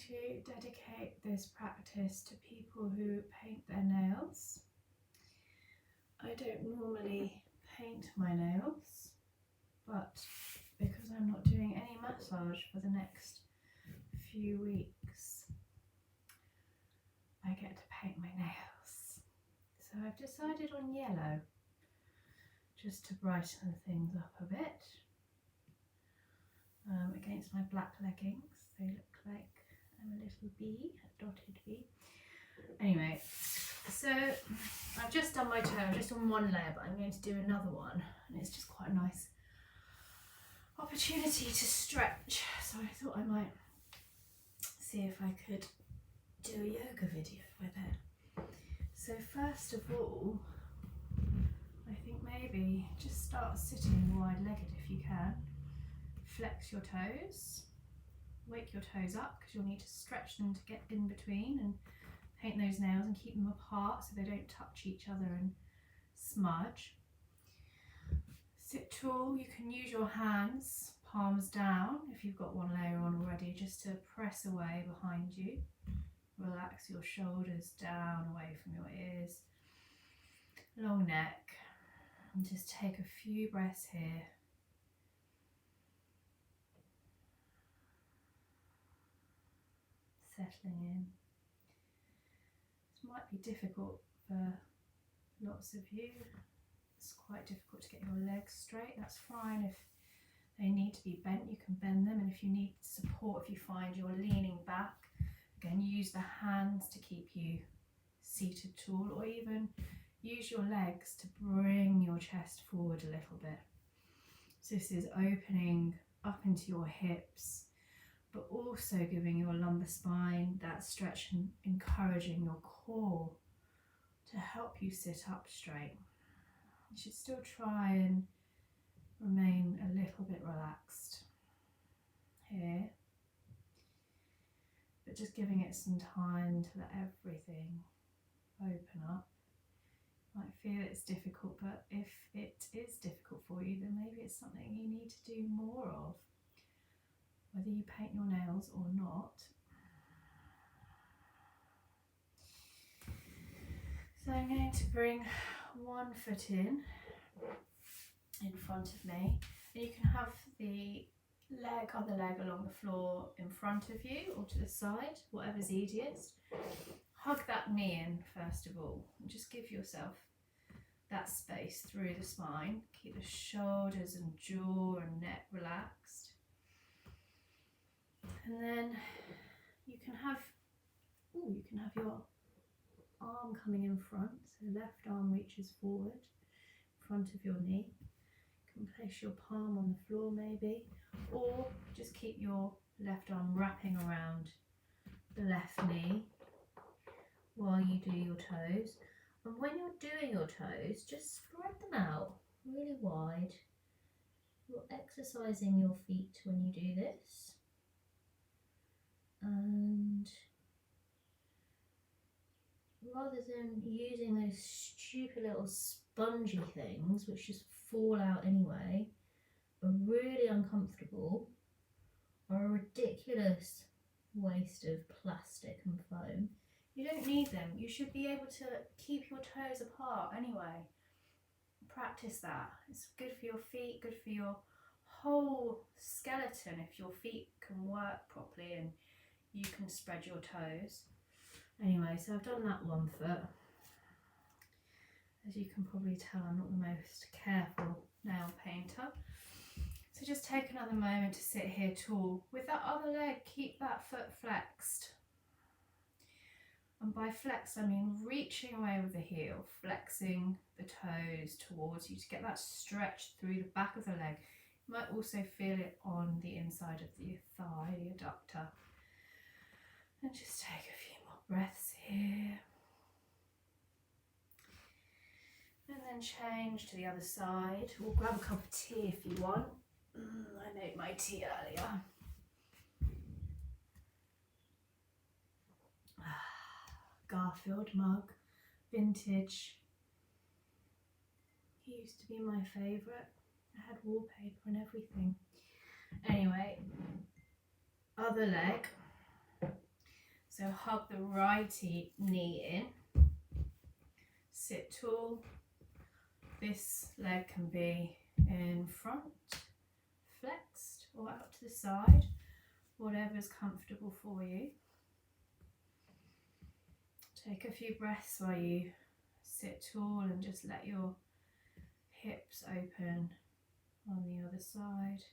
to dedicate this practice to people who paint their nails. I don't normally paint my nails, but because I'm not doing any massage for the next few weeks, I get to paint my nails. So I've decided on yellow, just to brighten things up a bit, against my black leggings. They look like I'm a little bee, a dotted bee. Anyway, so I've just done my toe, I'm just on one layer, but I'm going to do another one, and it's just quite a nice opportunity to stretch. So I thought I might see if I could do a yoga video with it. So first of all, I think maybe just start sitting wide-legged if you can. Flex your toes, wake your toes up because you'll need to stretch them to get in between and paint those nails and keep them apart so they don't touch each other and smudge. Sit tall. You can use your hands, palms down if you've got one layer on already, just to press away behind you. Relax your shoulders down away from your ears. Long neck. And just take a few breaths here. Settling in. This might be difficult for lots of you. It's quite difficult to get your legs straight. That's fine. If they need to be bent, you can bend them. And if you need support, if you find you're leaning back, again, use the hands to keep you seated tall, or even use your legs to bring your chest forward a little bit. So this is opening up into your hips, but also giving your lumbar spine that stretch and encouraging your core to help you sit up straight. You should still try and remain a little bit relaxed here, but just giving it some time to let everything open up. You might feel it's difficult, but if it is difficult for you, then maybe it's something you need to do more of, whether you paint your nails or not. So I'm going to bring one foot in front of me, and you can have the other leg along the floor in front of you or to the side, whatever's easiest. Hug that knee in first of all, and just give yourself that space through the spine. Keep the shoulders and jaw and neck relaxed. And then you can have your arm coming in front, so left arm reaches forward in front of your knee. You can place your palm on the floor maybe, or just keep your left arm wrapping around the left knee while you do your toes. And when you're doing your toes, just spread them out really wide. You're exercising your feet when you do this. And rather than using those stupid little spongy things which just fall out anyway, are really uncomfortable, are a ridiculous waste of plastic and foam, you don't need them. You should be able to keep your toes apart anyway. Practice that. It's good for your feet, good for your whole skeleton if your feet can work properly and you can spread your toes. Anyway, so I've done that one foot. As you can probably tell, I'm not the most careful nail painter. So just take another moment to sit here tall. With that other leg, keep that foot flexed. And by flex, I mean reaching away with the heel, flexing the toes towards you to get that stretch through the back of the leg. You might also feel it on the inside of the thigh, the adductor. And just take a few more breaths here. And then change to the other side. We'll grab a cup of tea if you want. I made my tea earlier. Garfield mug, vintage. He used to be my favourite. I had wallpaper and everything. Anyway, other leg. So hug the righty knee in, sit tall. This leg can be in front, flexed, or out to the side, whatever's comfortable for you. Take a few breaths while you sit tall and just let your hips open on the other side.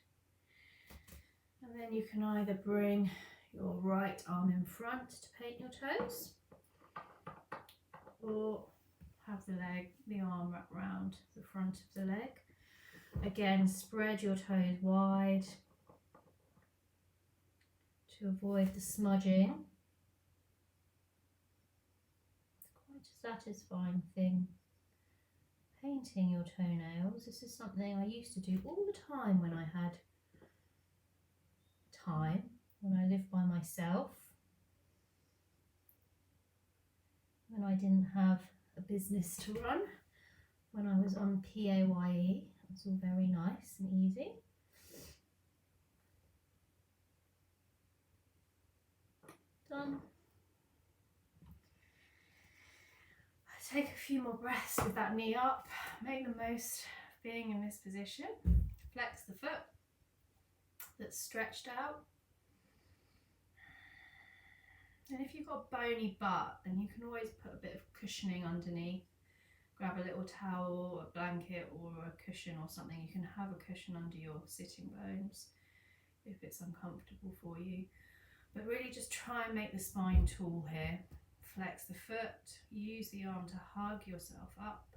And then you can either bring your right arm in front to paint your toes, or have the arm wrap round the front of the leg. Again, spread your toes wide to avoid the smudging. It's quite a satisfying thing, painting your toenails. This is something I used to do all the time when I had time, when I lived by myself, when I didn't have a business to run, when I was on PAYE. It's all very nice and easy. Done. Take a few more breaths with that knee up. Make the most of being in this position. Flex the foot that's stretched out. And if you've got a bony butt, then you can always put a bit of cushioning underneath. Grab a little towel, a blanket, or a cushion or something. You can have a cushion under your sitting bones if it's uncomfortable for you. But really just try and make the spine tall here. Flex the foot, use the arm to hug yourself up,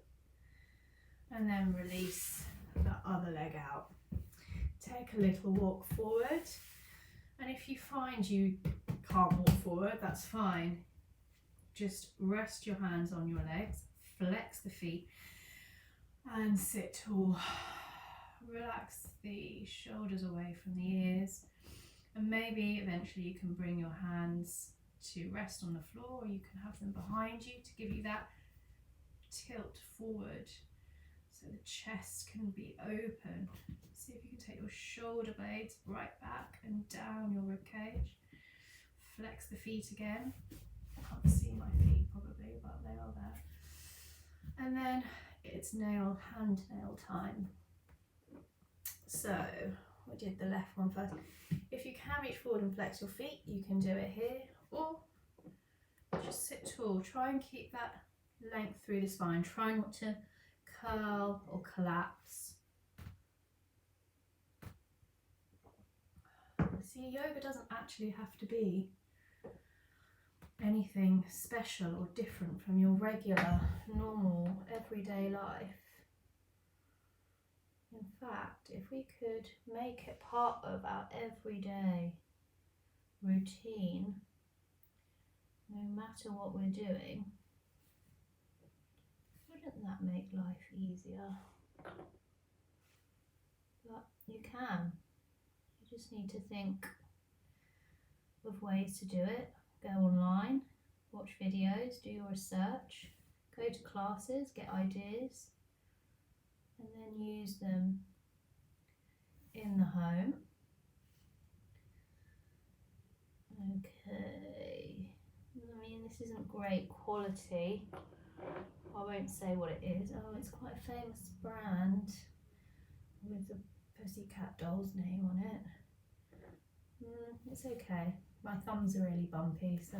and then release the other leg out. Take a little walk forward, and if you find you can't walk forward, that's fine. Just rest your hands on your legs, flex the feet, and sit tall. Relax the shoulders away from the ears, and maybe eventually you can bring your hands to rest on the floor, or you can have them behind you to give you that tilt forward so the chest can be open. See if you can take your shoulder blades right back and down your rib cage. Flex the feet again. I can't see my feet probably, but they are there. And then it's hand nail time. So we did the left one first. If you can reach forward and flex your feet, you can do it here, or just sit tall. Try and keep that length through the spine. Try not to curl or collapse. See, yoga doesn't actually have to be anything special or different from your regular, normal, everyday life. In fact, if we could make it part of our everyday routine, no matter what we're doing, wouldn't that make life easier? But you can. You just need to think of ways to do it. Go online, watch videos, do your research, go to classes, get ideas, and then use them in the home. Okay, I mean, this isn't great quality. I won't say what it is. Oh, it's quite a famous brand with the Pussycat Doll's name on it. It's okay. My thumbs are really bumpy, so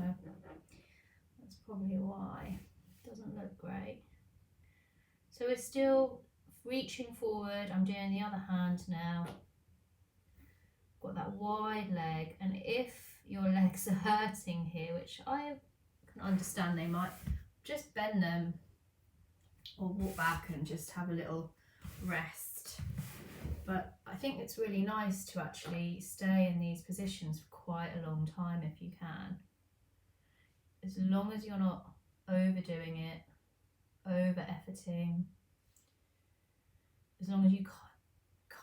that's probably why. It doesn't look great. So we're still reaching forward. I'm doing the other hand now. Got that wide leg, and if your legs are hurting here, which I can understand they might, just bend them or walk back and just have a little rest. But I think it's really nice to actually stay in these positions for quite a long time if you can. As long as you're not overdoing it, over-efforting, as long as you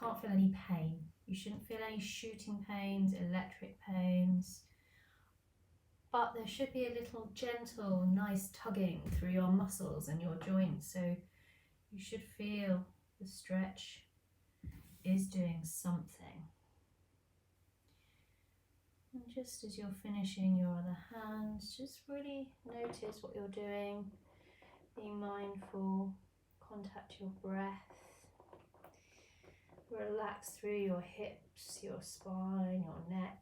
can't feel any pain. You shouldn't feel any shooting pains, electric pains, but there should be a little gentle, nice tugging through your muscles and your joints, so you should feel the stretch is doing something. And just as you're finishing your other hand, just really notice what you're doing, being mindful, contact your breath, relax through your hips, your spine, your neck.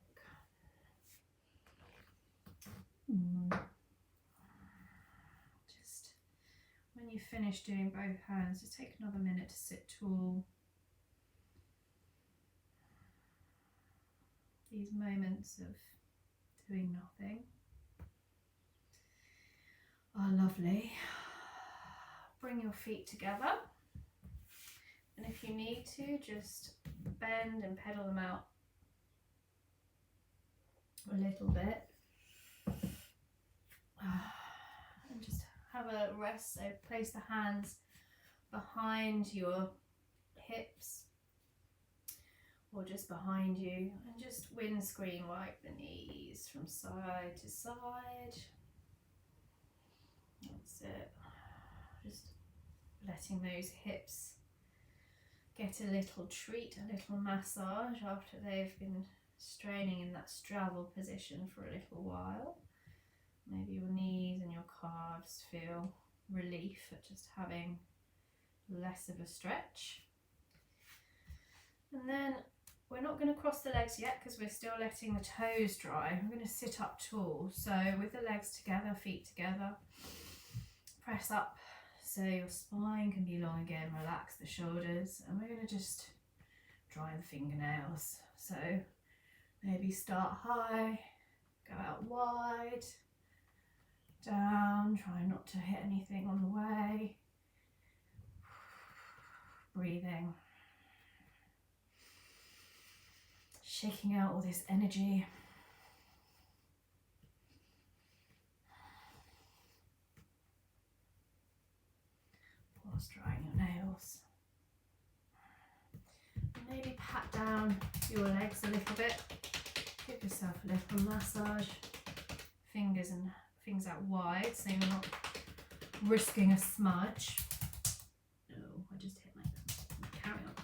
Just when you finish doing both hands, just take another minute to sit tall. These moments of doing nothing are lovely. Bring your feet together, and if you need to, just bend and pedal them out a little bit. And just have a rest, so place the hands behind your hips or just behind you, and just windscreen wipe the knees from side to side. That's it. Just letting those hips get a little treat, a little massage after they've been straining in that straddle position for a little while. Maybe your knees and your calves feel relief at just having less of a stretch. And then we're not going to cross the legs yet because we're still letting the toes dry. I'm going to sit up tall. So with the legs together, feet together, press up so your spine can be long again. Relax the shoulders, and we're going to just dry the fingernails. So maybe start high, go out wide, down, try not to hit anything on the way. Breathing. Shaking out all this energy. Whilst drying your nails. Maybe pat down your legs a little bit. Give yourself a little massage. Fingers and things out wide so you're not risking a smudge. Oh, I just hit my carry on.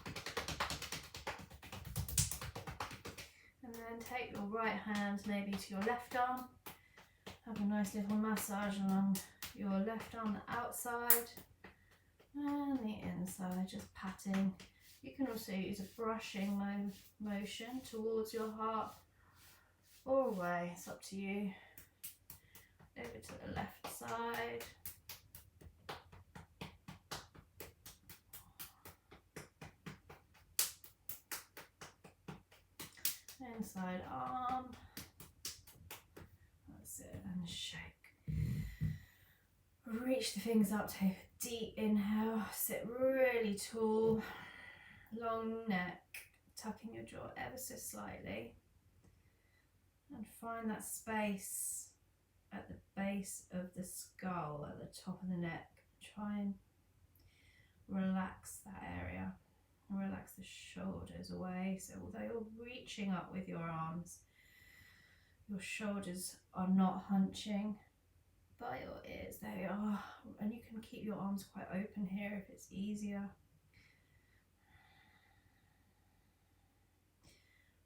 And then take your right hand maybe to your left arm. Have a nice little massage along your left arm, the outside and the inside, just patting. You can also use a brushing motion towards your heart or away, it's up to you. Over to the left side. Inside arm. That's it, and shake. Reach the fingers up, take a deep inhale, sit really tall, long neck, tucking your jaw ever so slightly, and find that space at the base of the skull, at the top of the neck. Try and relax that area. Relax the shoulders away. So although you're reaching up with your arms, your shoulders are not hunching by your ears. There you are. And you can keep your arms quite open here if it's easier.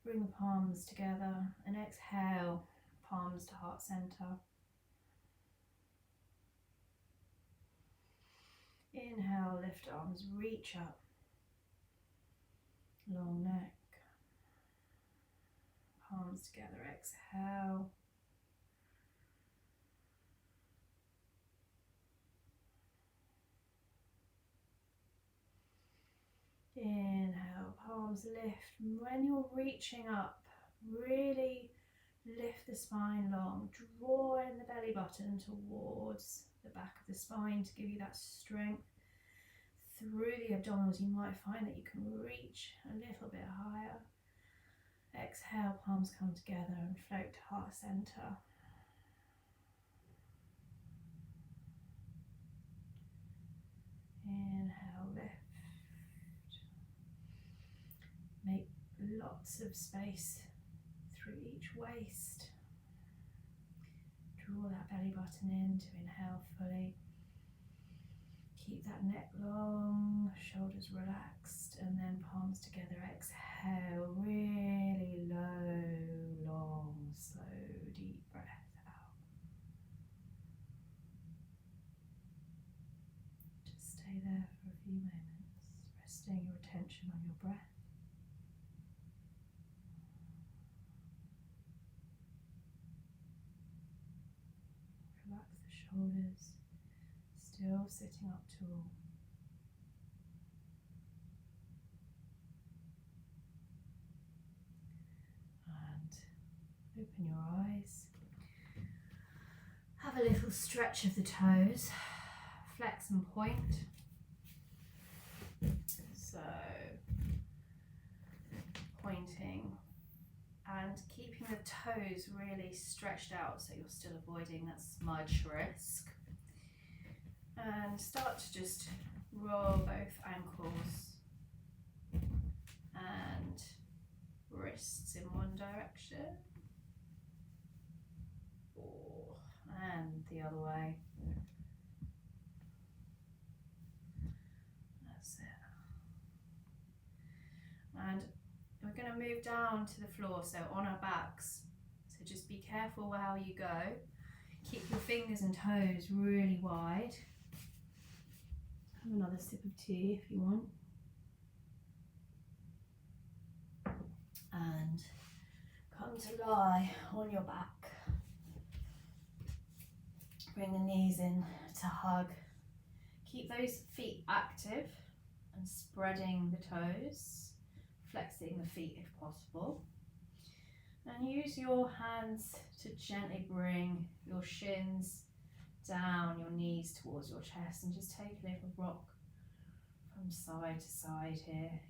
Bring the palms together and exhale, palms to heart center. Inhale, lift arms, reach up. Long neck. Palms together, exhale. Inhale, palms lift. When you're reaching up, really lift the spine long. Draw in the belly button towards the back of the spine to give you that strength. Through the abdominals, you might find that you can reach a little bit higher. Exhale, palms come together and float to heart center. Inhale, lift. Make lots of space through each waist. Draw that belly button in to inhale fully. Keep that neck long, shoulders relaxed, and then palms together. Exhale, really low, long Resting your attention on your breath. Relax the shoulders, still sitting up tall. And open your eyes. Have a little stretch of the toes, flex and point. So, pointing and keeping the toes really stretched out so you're still avoiding that smudge risk. And start to just roll both ankles and wrists in one direction. And the other way. That's it. And we're going to move down to the floor, so on our backs. So just be careful how you go. Keep your fingers and toes really wide. Have another sip of tea if you want. And come to lie on your back. Bring the knees in to hug. Keep those feet active and spreading the toes, flexing the feet if possible. And use your hands to gently bring your shins down, your knees towards your chest, and just take a little rock from side to side here.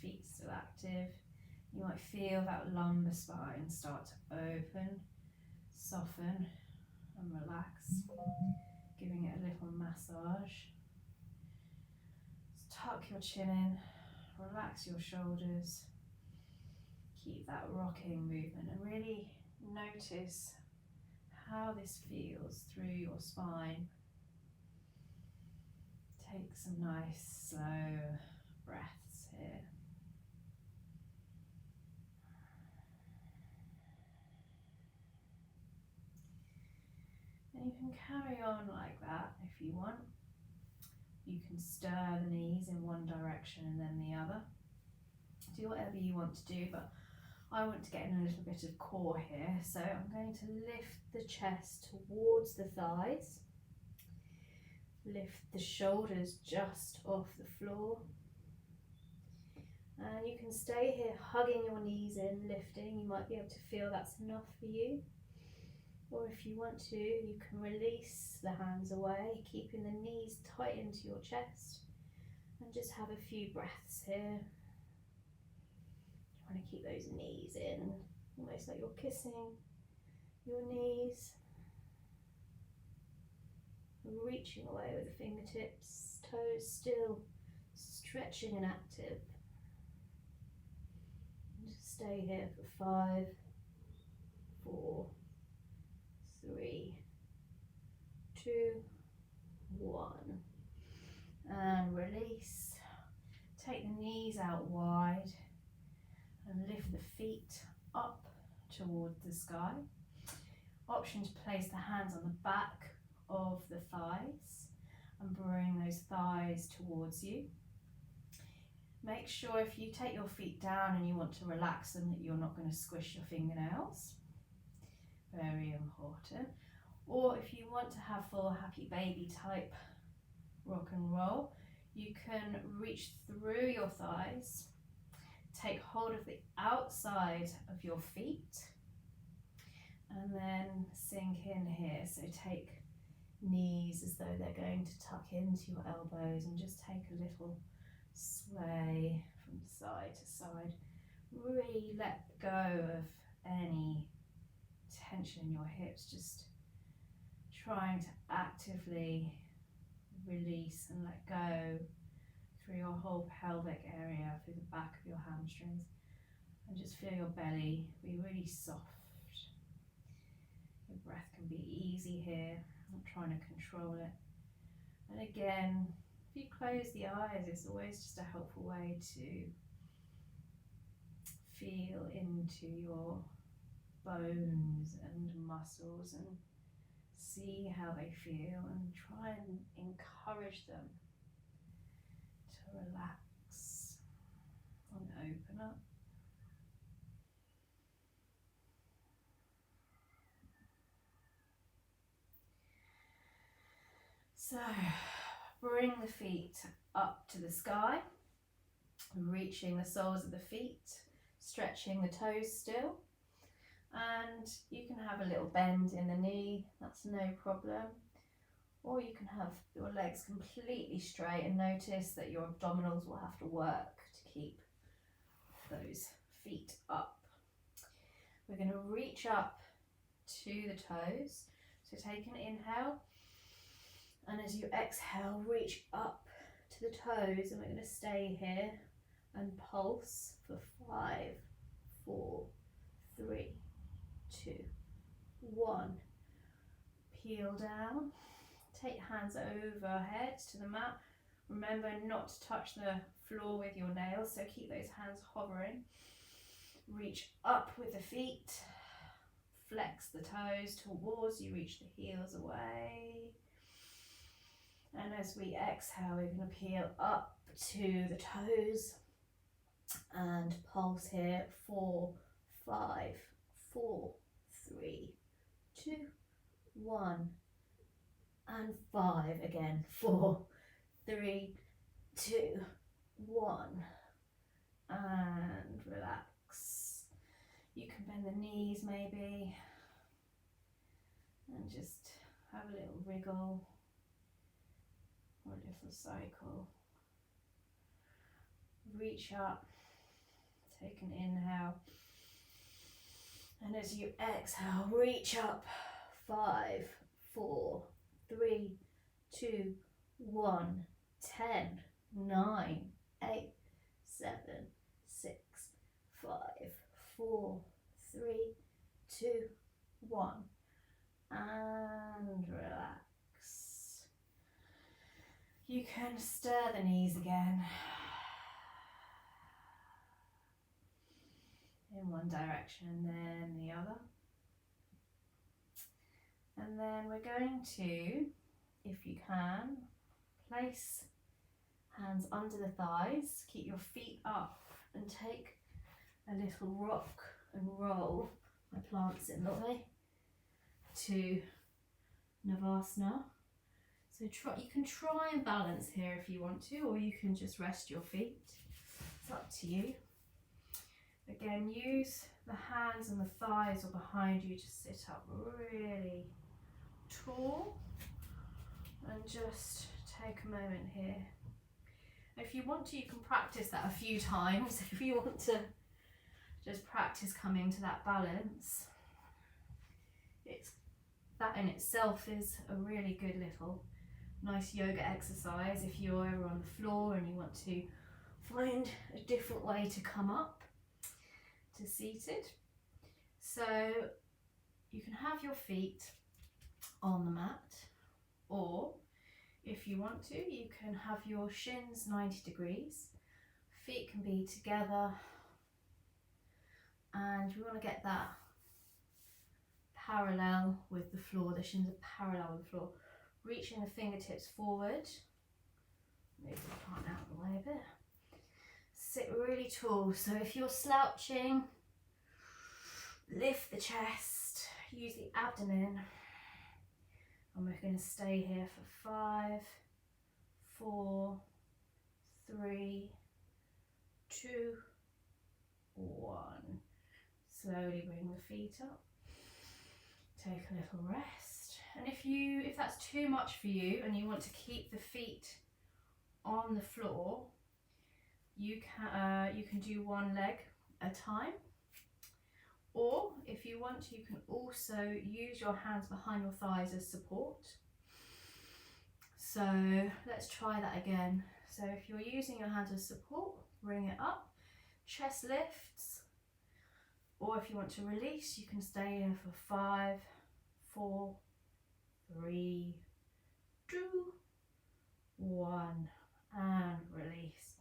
Feet still active. You might feel that lumbar spine start to open, soften and relax, giving it a little massage. Just tuck your chin in, relax your shoulders, keep that rocking movement and really notice how this feels through your spine. Take some nice slow breaths here. And you can carry on like that if you want. You can stir the knees in one direction and then the other. Do whatever you want to do, but I want to get in a little bit of core here. So I'm going to lift the chest towards the thighs. Lift the shoulders just off the floor. And you can stay here hugging your knees in, lifting. You might be able to feel that's enough for you. Or if you want to, you can release the hands away, keeping the knees tight into your chest. And just have a few breaths here. Trying to keep those knees in, almost like you're kissing your knees. Reaching away with the fingertips, toes still stretching and active. And just stay here for 5, 4, 3, 2, 1. And release. Take the knees out wide and lift the feet up towards the sky. Option to place the hands on the back of the thighs and bring those thighs towards you. Make sure if you take your feet down and you want to relax them that you're not going to squish your fingernails. Very important. Or if you want to have full happy baby type rock and roll, you can reach through your thighs, take hold of the outside of your feet and then sink in here. So take knees as though they're going to tuck into your elbows and just take a little sway from side to side. Really let go of any tension in your hips, just trying to actively release and let go through your whole pelvic area, through the back of your hamstrings, and just feel your belly be really soft. Your breath can be easy here, not trying to control it. And again, if you close the eyes, it's always just a helpful way to feel into your bones and muscles and see how they feel and try and encourage them to relax. open up. So bring the feet up to the sky, reaching the soles of the feet, stretching the toes still, and you can have a little bend in the knee, that's no problem. Or you can have your legs completely straight and notice that your abdominals will have to work to keep those feet up. We're going to reach up to the toes. So take an inhale, and as you exhale, reach up to the toes, and we're going to stay here and pulse for 5, 4, 3, 2, 1. Peel down. Take hands overhead to the mat. Remember not to touch the floor with your nails, so keep those hands hovering. Reach up with the feet. Flex the toes towards you, reach the heels away. And as we exhale, we're going to peel up to the toes and pulse here. 4, 5, 4, 3, 2, 1. And 5 again. 4, 3, 2, 1. And relax. You can bend the knees maybe and just have a little wriggle or a little cycle. Reach up, take an inhale, and as you exhale, reach up. 5, 4, 3, 2, 1, 10, 9, 8, 7, 6, 5, 4, 3, 2, 1, and relax. You can stir the knees again in one direction and then the other. And then we're going to, if you can, place hands under the thighs, keep your feet up and take a little rock and roll. My plant's in the way. To Navasana. So you can try and balance here if you want to, or you can just rest your feet. It's up to you. Again, use the hands and the thighs or behind you to sit up really tall, and just take a moment here. If you want to, you can practice that a few times. If you want to just practice coming to that balance, that in itself is a really good little nice yoga exercise if you're ever on the floor and you want to find a different way to come up to seated. So you can have your feet on the mat, or if you want to, you can have your shins 90 degrees. Feet can be together, and we want to get that parallel with the floor. The shins are parallel with the floor. Reaching the fingertips forward. Move the plant out of the way a bit. Sit really tall. So if you're slouching, lift the chest, use the abdomen. And we're going to stay here for 5, 4, 3, 2, 1. Slowly bring the feet up. Take a little rest. And if that's too much for you and you want to keep the feet on the floor, you can do one leg at a time. Or if you want to, you can also use your hands behind your thighs as support. So let's try that again. So if you're using your hands as support, bring it up, chest lifts. Or if you want to release, you can stay here for 5, 4, 3, 2, 1, and release.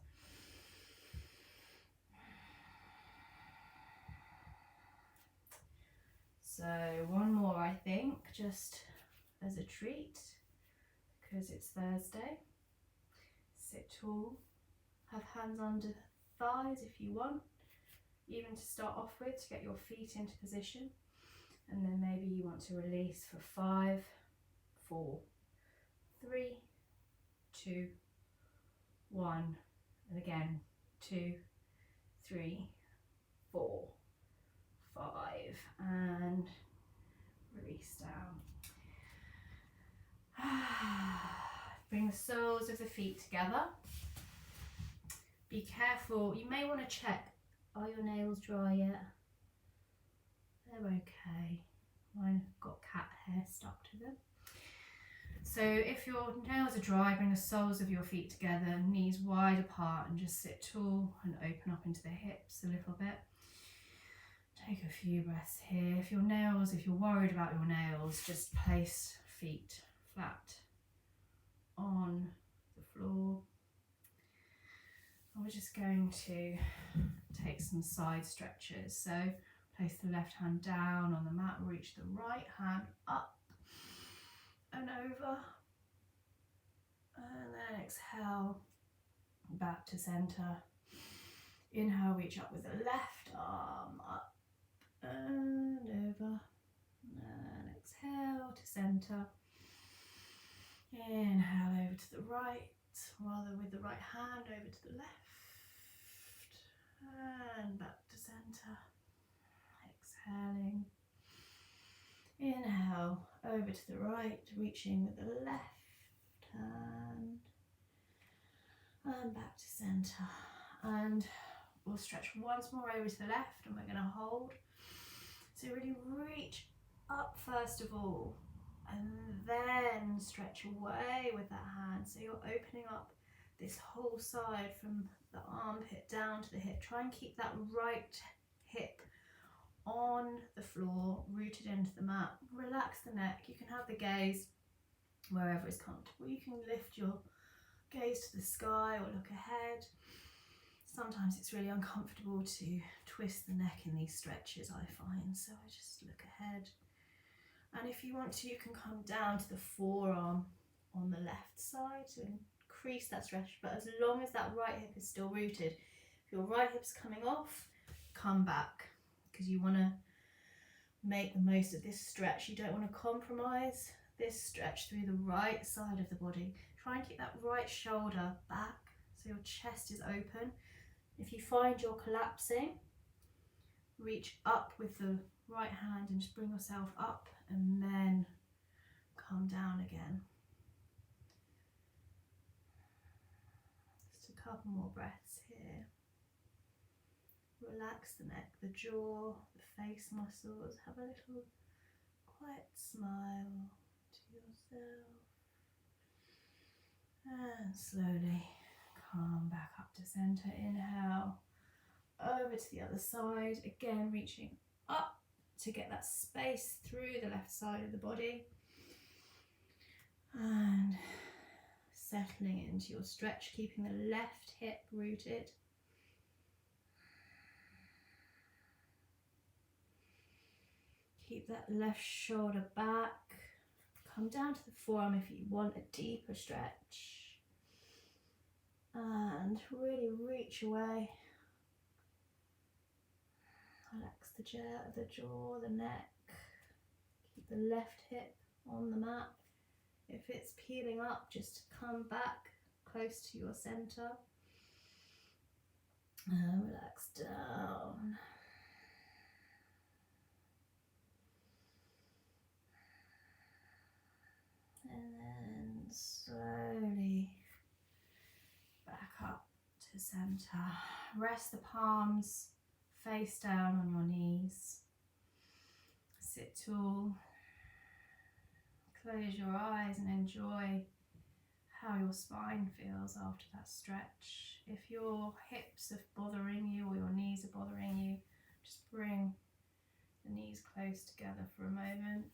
So one more, I think, just as a treat, because it's Thursday. Sit tall, have hands under thighs if you want. even to start off with, to get your feet into position. And then maybe you want to release for 5, 4, 3, 2, 1, and again 2, 3, 4, 5, and release down. Bring the soles of the feet together. Be careful, you may want to check, are your nails dry yet? They're okay. Mine have got cat hair stuck to them. So if your nails are dry, bring the soles of your feet together, knees wide apart, and just sit tall and open up into the hips a little bit. Take a few breaths here. If you're worried about your nails, just place feet flat on the floor. And we're just going to take some side stretches. So place the left hand down on the mat, reach the right hand up and over. And then exhale, back to center. Inhale, reach up with the left arm up and over. And exhale to center. Inhale over to the right, rather with the right hand over to the left. And back to center. Exhaling. Inhale over to the right, reaching with the left hand. And back to center. And we'll stretch once more over to the left, and we're going to hold. So really reach up first of all, and then stretch away with that hand. So you're opening up this whole side from the armpit down to the hip. Try and keep that right hip on the floor, rooted into the mat. Relax the neck. You can have the gaze wherever is comfortable. You can lift your gaze to the sky or look ahead. Sometimes it's really uncomfortable to twist the neck in these stretches, I find, so I just look ahead. And if you want to, you can come down to the forearm on the left side to increase that stretch, but as long as that right hip is still rooted. If your right hip's coming off, come back, because you want to make the most of this stretch. You don't want to compromise this stretch through the right side of the body. Try and keep that right shoulder back so your chest is open. If you find you're collapsing, reach up with the right hand and just bring yourself up, and then come down again. Just a couple more breaths here. Relax the neck, the jaw, the face muscles. Have a little quiet smile to yourself. And slowly come back up to center. Inhale, over to the other side. Again, reaching up to get that space through the left side of the body. And settling into your stretch, keeping the left hip rooted. Keep that left shoulder back. Come down to the forearm if you want a deeper stretch. And really reach away. Relax the jaw, the neck. Keep the left hip on the mat. If it's peeling up, just come back close to your center. And relax down. And then slowly back up to center. Rest the palms face down on your knees. Sit tall. Close your eyes and enjoy how your spine feels after that stretch. If your hips are bothering you or your knees are bothering you, just bring the knees close together for a moment.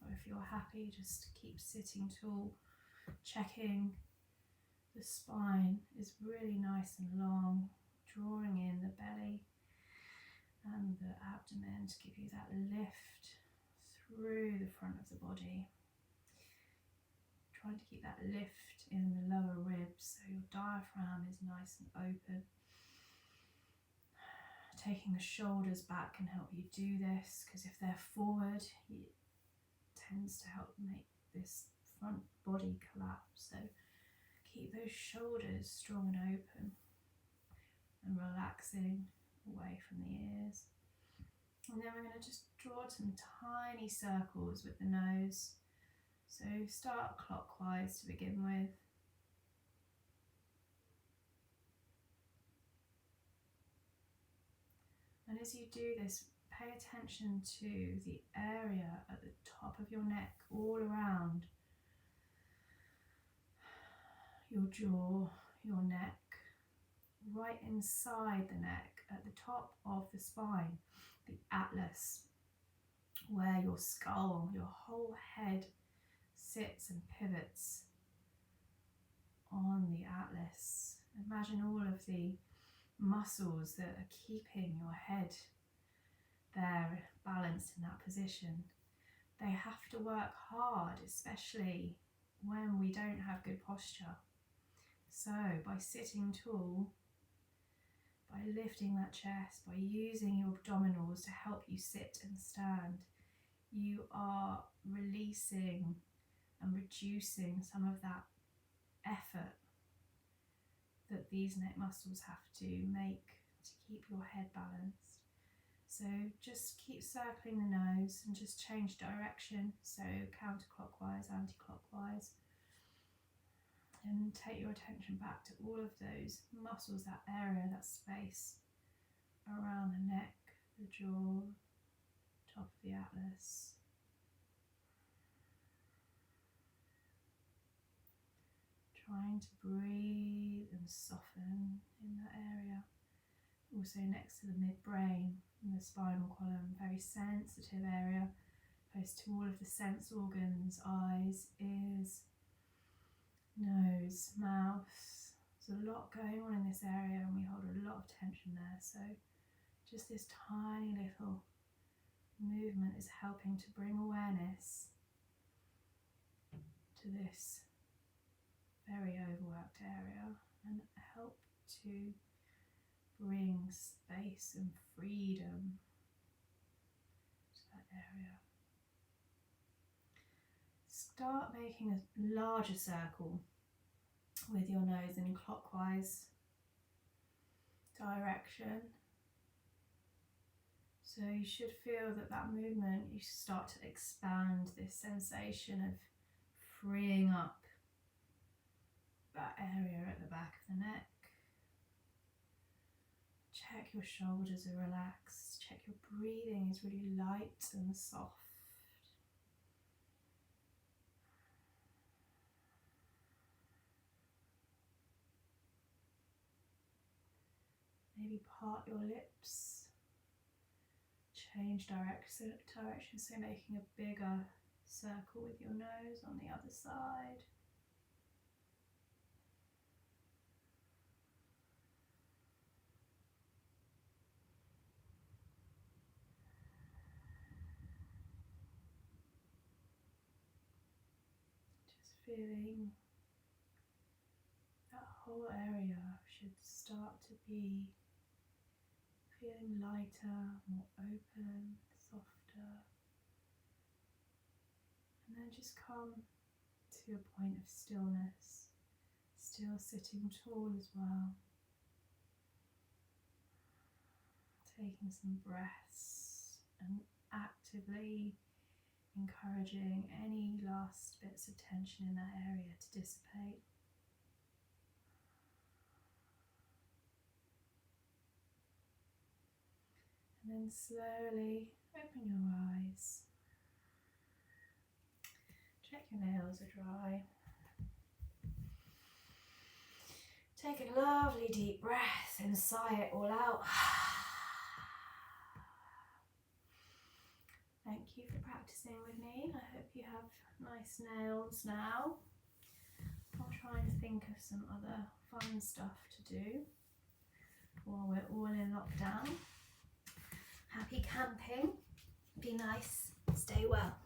Or if you're happy, just keep sitting tall, checking the spine is really nice and long, drawing in the belly and the abdomen to give you that lift through the front of the body. Trying to keep that lift in the lower ribs so your diaphragm is nice and open. Taking the shoulders back can help you do this, because if they're forward, it tends to help make this front body collapse. So keep those shoulders strong and open and relaxing away from the ears. And then we're going to just draw some tiny circles with the nose. So start clockwise to begin with. And as you do this, pay attention to the area at the top of your neck, all around your jaw, your neck, right inside the neck, at the top of the spine, the atlas, where your skull, your whole head sits and pivots on the atlas. Imagine all of the muscles that are keeping your head there balanced in that position. They have to work hard, especially when we don't have good posture. So by sitting tall, by lifting that chest, by using your abdominals to help you sit and stand, you are releasing and reducing some of that effort that these neck muscles have to make to keep your head balanced. So just keep circling the nose and just change direction, so counterclockwise, anti-clockwise, and take your attention back to all of those muscles, that area, that space around the neck, the jaw, top of the atlas. Trying to breathe and soften in that area. Also next to the midbrain and the spinal column, very sensitive area, close to all of the sense organs, eyes, ears, nose, mouth. There's a lot going on in this area and we hold a lot of tension there. So just this tiny little movement is helping to bring awareness to this very overworked area and help to bring space and freedom to that area. Start making a larger circle with your nose in clockwise direction. So you should feel that movement, you start to expand this sensation of freeing up that area at the back of the neck. Check your shoulders are relaxed. Check your breathing is really light and soft. Maybe part your lips. Change direction, so making a bigger circle with your nose on the other side. Feeling that whole area should start to be feeling lighter, more open, softer. And then just come to a point of stillness, still sitting tall as well. Taking some breaths and actively encouraging any last bits of tension in that area to dissipate. And then slowly open your eyes. Check your nails are dry. Take a lovely deep breath and sigh it all out. Thank you for practicing with me. I hope you have nice nails now. I'll try and think of some other fun stuff to do while we're all in lockdown. Happy camping. Be nice. Stay well.